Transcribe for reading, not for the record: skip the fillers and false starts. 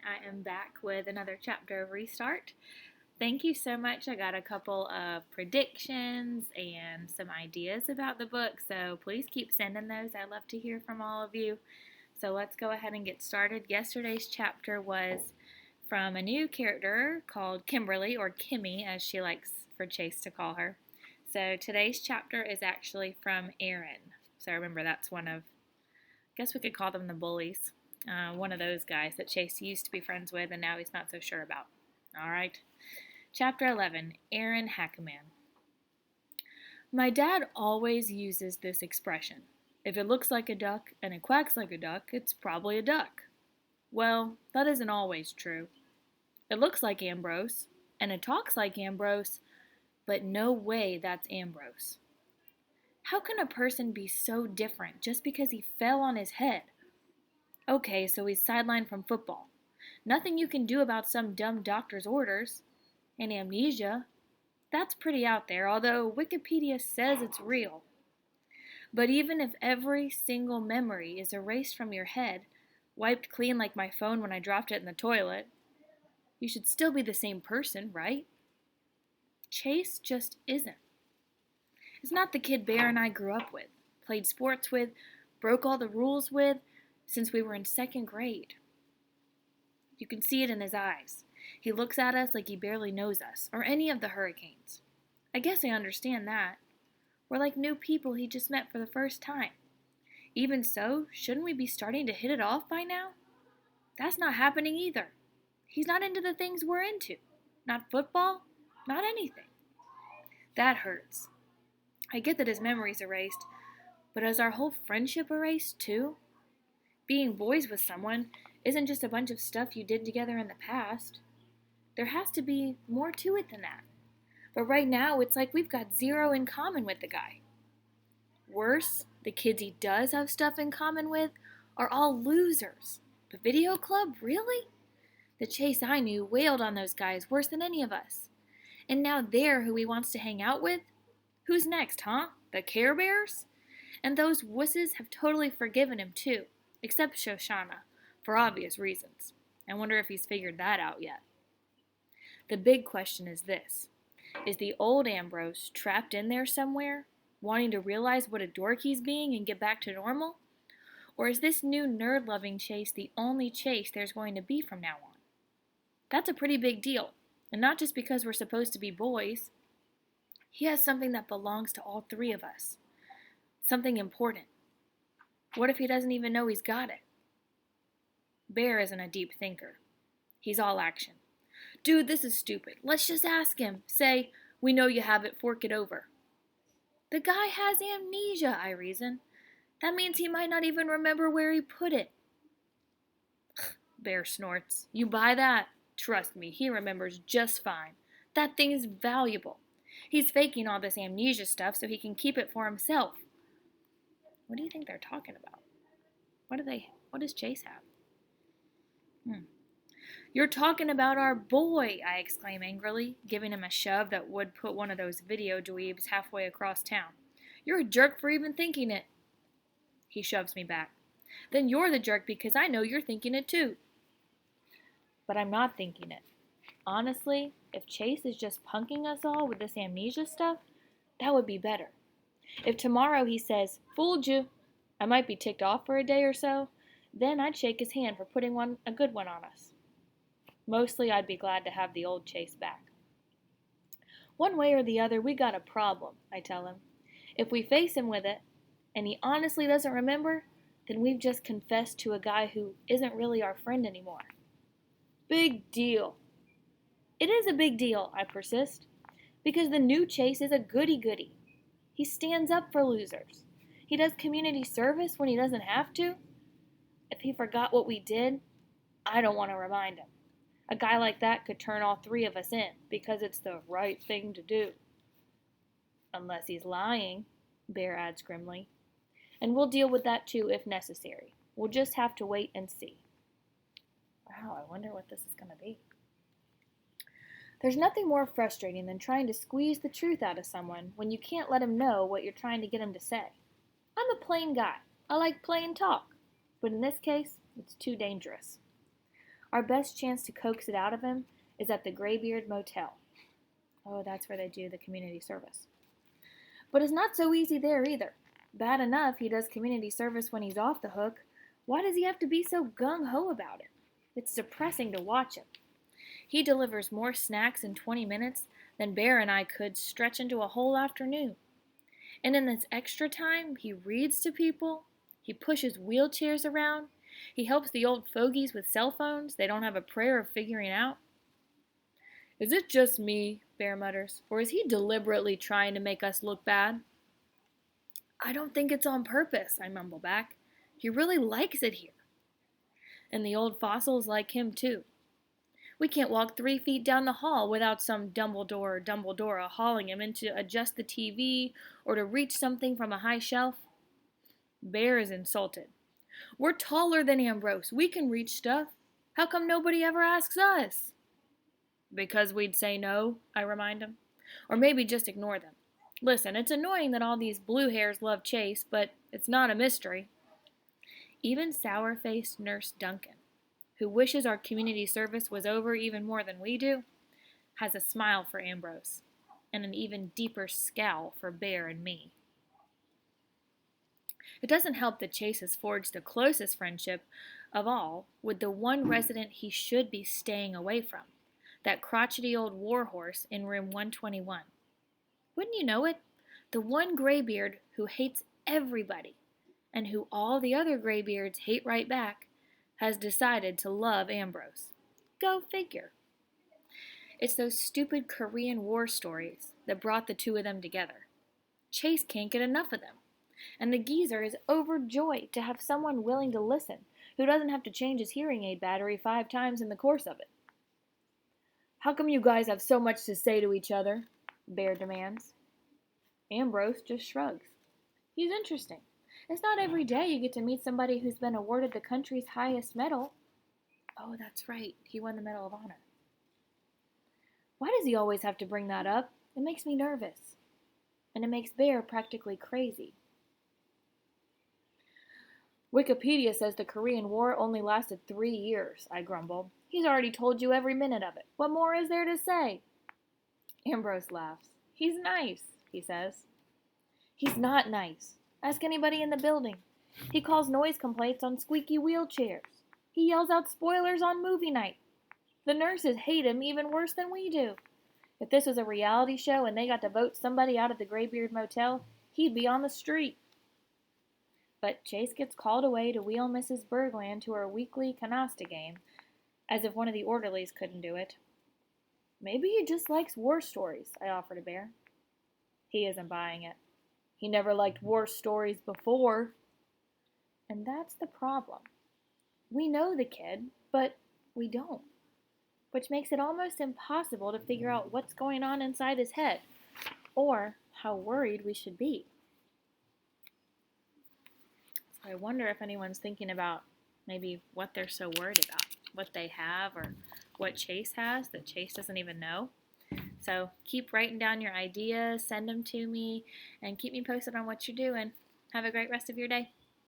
I am back with another chapter of Restart. Thank you so much. I got a couple of predictions and some ideas about the book, so please keep sending those. I love to hear from all of you. So let's go ahead and get started. Yesterday's chapter was from a new character called Kimberly, or Kimmy, as she likes for Chase to call her. So today's chapter is actually from Aaron. So remember, that's one of, I guess we could call them the bullies. One of those guys that Chase used to be friends with and now he's not so sure about. All right. Chapter 11, Aaron Hackaman. My dad always uses this expression. If it looks like a duck and it quacks like a duck, it's probably a duck. Well, that isn't always true. It looks like Ambrose, and it talks like Ambrose, but no way that's Ambrose. How can a person be so different just because he fell on his head? Okay, so he's sidelined from football. Nothing you can do about some dumb doctor's orders. And amnesia, that's pretty out there, although Wikipedia says it's real. But even if every single memory is erased from your head, wiped clean like my phone when I dropped it in the toilet, you should still be the same person, right? Chase just isn't. It's not the kid Bear and I grew up with, played sports with, broke all the rules with, since we were in second grade. You can see it in his eyes. He looks at us like he barely knows us, or any of the Hurricanes. I guess I understand that. We're like new people he just met for the first time. Even so, shouldn't we be starting to hit it off by now? That's not happening either. He's not into the things we're into. Not football, not anything. That hurts. I get that his memory's erased, but is our whole friendship erased too? Being boys with someone isn't just a bunch of stuff you did together in the past. There has to be more to it than that. But right now, it's like we've got zero in common with the guy. Worse, the kids he does have stuff in common with are all losers. The video club, really? The Chase I knew wailed on those guys worse than any of us. And now they're who he wants to hang out with? Who's next, huh? The Care Bears? And those wusses have totally forgiven him too. Except Shoshana, for obvious reasons. I wonder if he's figured that out yet. The big question is this. Is the old Ambrose trapped in there somewhere, wanting to realize what a dork he's being and get back to normal? Or is this new nerd-loving Chase the only Chase there's going to be from now on? That's a pretty big deal, and not just because we're supposed to be boys. He has something that belongs to all three of us. Something important. What if he doesn't even know he's got it? Bear isn't a deep thinker. He's all action. Dude, this is stupid. Let's just ask him. Say, we know you have it, fork it over. The guy has amnesia, I reason. That means he might not even remember where he put it. Bear snorts. You buy that? Trust me, he remembers just fine. That thing is valuable. He's faking all this amnesia stuff so he can keep it for himself. What do you think they're talking about? What does Chase have? You're talking about our boy, I exclaim angrily, giving him a shove that would put one of those video dweebs halfway across town. You're a jerk for even thinking it. He shoves me back. Then you're the jerk because I know you're thinking it too. But I'm not thinking it. Honestly, if Chase is just punking us all with this amnesia stuff, that would be better. If tomorrow he says, fooled you, I might be ticked off for a day or so, then I'd shake his hand for putting a good one on us. Mostly I'd be glad to have the old Chase back. One way or the other, we got a problem, I tell him. If we face him with it, and he honestly doesn't remember, then we've just confessed to a guy who isn't really our friend anymore. Big deal. It is a big deal, I persist, because the new Chase is a goody-goody. He stands up for losers. He does community service when he doesn't have to. If he forgot what we did, I don't want to remind him. A guy like that could turn all three of us in because it's the right thing to do. Unless he's lying, Bear adds grimly. And we'll deal with that too if necessary. We'll just have to wait and see. Wow, I wonder what this is going to be. There's nothing more frustrating than trying to squeeze the truth out of someone when you can't let him know what you're trying to get him to say. I'm a plain guy. I like plain talk. But in this case, it's too dangerous. Our best chance to coax it out of him is at the Graybeard Motel. Oh, that's where they do the community service. But it's not so easy there either. Bad enough he does community service when he's off the hook. Why does he have to be so gung-ho about it? It's depressing to watch him. He delivers more snacks in 20 minutes than Bear and I could stretch into a whole afternoon. And in this extra time, he reads to people, he pushes wheelchairs around, he helps the old fogies with cell phones they don't have a prayer of figuring out. Is it just me, Bear mutters, or is he deliberately trying to make us look bad? I don't think it's on purpose, I mumble back. He really likes it here. And the old fossils like him too. We can't walk 3 feet down the hall without some Dumbledore hauling him in to adjust the TV or to reach something from a high shelf. Bear is insulted. We're taller than Ambrose. We can reach stuff. How come nobody ever asks us? Because we'd say no, I remind him. Or maybe just ignore them. Listen, it's annoying that all these blue hairs love Chase, but it's not a mystery. Even sour-faced Nurse Duncan, who wishes our community service was over even more than we do, has a smile for Ambrose, and an even deeper scowl for Bear and me. It doesn't help that Chase has forged the closest friendship of all with the one resident he should be staying away from, that crotchety old warhorse in room 121. Wouldn't you know it? The one graybeard who hates everybody, and who all the other graybeards hate right back, has decided to love Ambrose. Go figure. It's those stupid Korean War stories that brought the two of them together. Chase can't get enough of them, and the geezer is overjoyed to have someone willing to listen who doesn't have to change his hearing aid battery 5 times in the course of it. How come you guys have so much to say to each other? Bear demands. Ambrose just shrugs. He's interesting. It's not every day you get to meet somebody who's been awarded the country's highest medal. Oh, that's right. He won the Medal of Honor. Why does he always have to bring that up? It makes me nervous. And it makes Bear practically crazy. Wikipedia says the Korean War only lasted 3 years, I grumble. He's already told you every minute of it. What more is there to say? Ambrose laughs. He's nice, he says. He's not nice. Ask anybody in the building. He calls noise complaints on squeaky wheelchairs. He yells out spoilers on movie night. The nurses hate him even worse than we do. If this was a reality show and they got to vote somebody out of the Graybeard Motel, he'd be on the street. But Chase gets called away to wheel Mrs. Bergland to her weekly canasta game, as if one of the orderlies couldn't do it. Maybe he just likes war stories, I offer to Bear. He isn't buying it. He never liked war stories before. And that's the problem. We know the kid, but we don't. Which makes it almost impossible to figure out what's going on inside his head, or how worried we should be. So I wonder if anyone's thinking about maybe what they're so worried about, what they have, or what Chase has that Chase doesn't even know. So keep writing down your ideas, send them to me, and keep me posted on what you're doing. Have a great rest of your day.